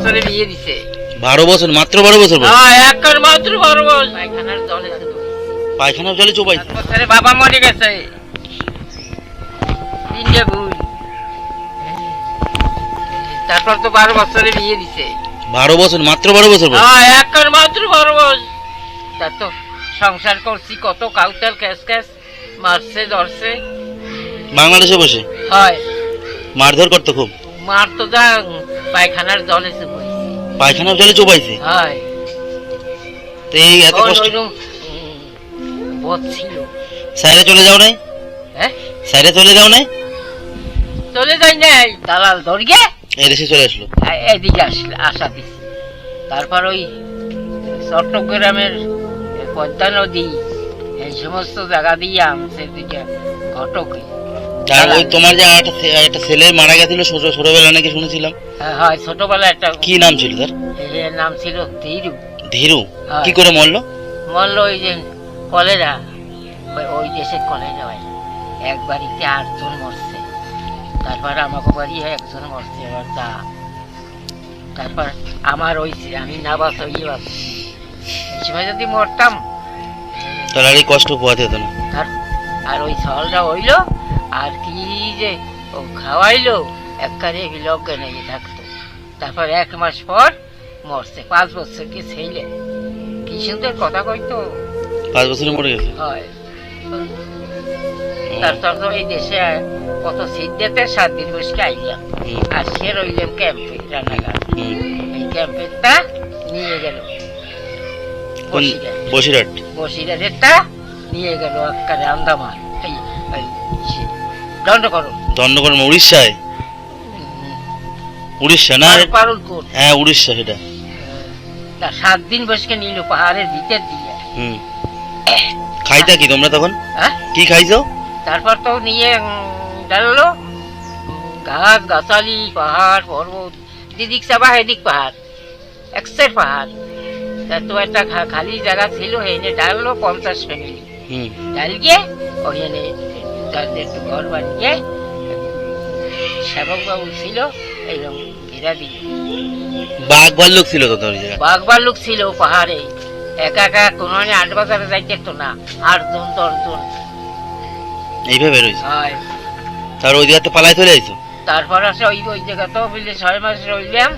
বছরে বিয়ে দিছে। 12 বছর? মাত্র 12 বছর বয়স? হ্যাঁ, একবার মাত্র 12 বছর। পায়খানার জলে পায়খানার জলে চোবাইছে? 7 বছরে বাবা মরে গেছে, 3টে ভুল। তারপর তো 12 বছরে বিয়ে দিছে। 12 বছর? মাত্র 12 বছর বয়স? হ্যাঁ, একবার মাত্র 12 বছর। তা তো সংসার করছি, কত কাউতাল ক্যাশ ক্যাশ মারছে ধরছে। বাংলাদেশে বসে? হয়। মারধর করতো খুব? মার তো যা পায়খানার জলে চুবাইছে। পায়খানার জলে চোবাইছে? হয়। তো এই এত কষ্ট বহুত ছিল। সাইরে চলে যাও নাই? হ্যাঁ, সাইরে চলে যাও নাই? চলে যাই নাই, দালাল ধরিয়ে এই দেশে চলে আসলো? এদিকে আসা দিছি। তারপর ওই চট্টগ্রামের পদ্মা নদী এই সমস্ত জায়গা দিয়ে আমছে দিকে ঘটকে। আর ওই তোমার যে একটা ছেলে মারা গেছিল ছোটবেলা নাকি শুনেছিলাম? হয়, ছোটবেলা একটা। কি নাম ছিল তার? এর নাম ছিল ধীরু। ধীরু? হ্যাঁ। কি করে মরলো? মরলো ওই যে কলেরা, ওই দেশে কলেরা হয়। এক বাড়িতে 8 জন মরছে। তারপর আমাকে বাড়ি একজন মরছে। এবার তা তারপর আমার ওই আমি না বাস ওই বাস এই সময় যদি মরতাম তাহলে আর এই কষ্ট পোহাতে হতো না। আর ওই ছলটা হইলো আর কি যে ও খাওয়াইলো একবারে বিলজ্ঞে নিয়ে থাকতো। তারপর 1 মাস পর মরছে। 5 বছর কি ছেলে, কি সুন্দর কথা কইতো। 5 বছরে মরে গেছে? হয়। তারপর তো এই দেশে কত সিদ্ধেতে 7 দিন বসে আইলাম। আজকে রইলাম ক্যাম্পে রানাঘাট। এই ক্যাম্পেরটা নিয়ে গেল বসিরহাট। বসিরহাটেরটা নিয়ে গেল একবারে আন্দামান। এই দণ্ডকরণ উড়িষ্যায়? উড়িষ্যা না? পারুলকোট। হ্যাঁ, উড়িষ্যা সেটা। তা 7 দিন বসে নিল পাহাড়ের ভিতর দিয়ে। খাইতা কি তোমরা তখন? হ্যাঁ, কি খাইছো? তারপর তো নিয়ে ডাললো গাছ গাছালি পাহাড় পর্বত, দিদিক চাবা এদিক পাহাড়, একসের পাহাড়। তা তো একটা খালি জায়গা ছিল, এনে ডাললো 50 ফ্যামিলি। ডাল গিয়ে ওখানে একটু ঘর বানিয়ে সেবক বাবু ছিল এইরকম ঘেরা দিল। বাঘ ভাল্লুক ছিল তো? বাঘ ভাল্লুক ছিল পাহাড়ে। একা একা কোনো 8 বাজারে যাইতে তো না, 8 জন 10 জন এইভাবে রয়েছে। হয়। তার ওই জায়গাতে পালাই চলে আইছো? তারপর আসে ওই জায়গা তো বুঝলে 6 মাস রইলাম।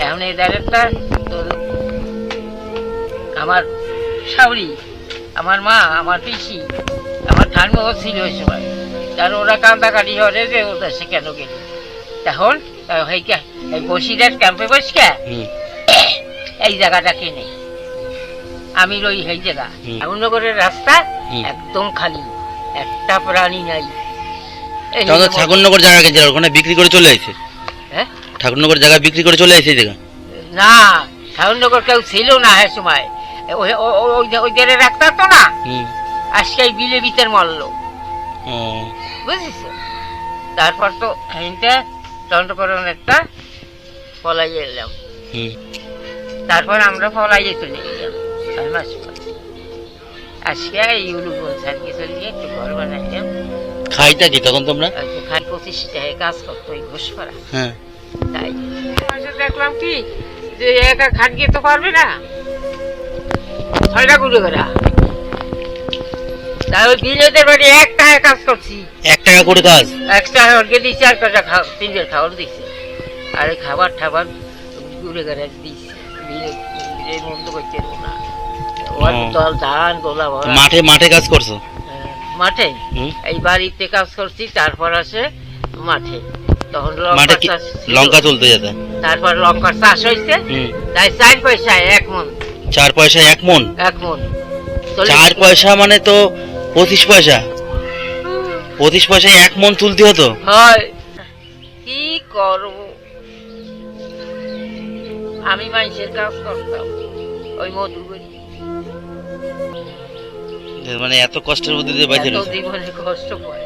এখন এই দাঁড়েরটা তো আমার শাউরি, আমার মা, আমার পিসি, আমার ঠানবাবু ছিল ওই সময়। তার ওরা কান্দাকাটি হরে যে ও দেশে কেন গেল। তখন এই বসিরহাট ক্যাম্পে বসে এই জায়গাটা কিনে আমি রই। এই জায়গা নগরের রাস্তা একদম খালি, একটা প্রাণী নাই। ঠাকুরনগর জায়গা কিনছে, ওখানে বিক্রি করে চলে আসছে? হ্যাঁ, ঠাকুরনগর জায়গা বিক্রি করে চলে আসছে এই জায়গা? না, ঠাকুরনগর কেউ ছিল না সে সময়। ওই জায়গায় রাখতে তো না, আজকে বিলে ভিতর মারলো, বুঝেছ। তারপর তো এইটা দণ্ডকরণেরটা পলাইয়ে এলাম। তারপর আমরা পলাইয়ে চলে গেলাম 6 মাস পর। আজকে এই উলুগুন সারিয়ে চলিয়ে একটু ঘর বানাইলাম। খাইতা কি তখন তোমরা? খাই 25 টাকায় কাজ করতো ওই ঘোষ করা। হ্যাঁ, তাই দেখলাম কি যে একা খাটিয়ে তো পারবে না, 6টা গুলো করা। তাই ওই বিলেদের বাড়ি 1 টাকায় কাজ করছি। 1 টাকা করে কাজ? 1 টাকা ওরকে দিচ্ছে, আর কটা 3 বের খাবার দিচ্ছে, আর ওই খাবার ঠাবার ঘুরে ঘুরে দিচ্ছে। বিলে বন্ধ করতে না, দল ধান গোলা ভরা। মাঠে মাঠে কাজ করছো? মাঠে এই বাড়িতে কাজ করছি। তারপর আসে মাঠে, তখন লঙ্কা চলতে যেত। তারপর লঙ্কার চাষ হয়েছে, তাই 4 পয়সায় 1 মন। 4 পয়সায় 1 মন? 1 মন। 4 পয়সা মানে তো 25 পয়সা। 25 পয়সায় 1 মন তুলতে হতো? হয়। কি করব, আমি মানুষের কাজ করতাম ওই মধুবরী। মানে এত কষ্টের মধ্যে দিয়ে বাইরে জীবনে কষ্ট পড়ে।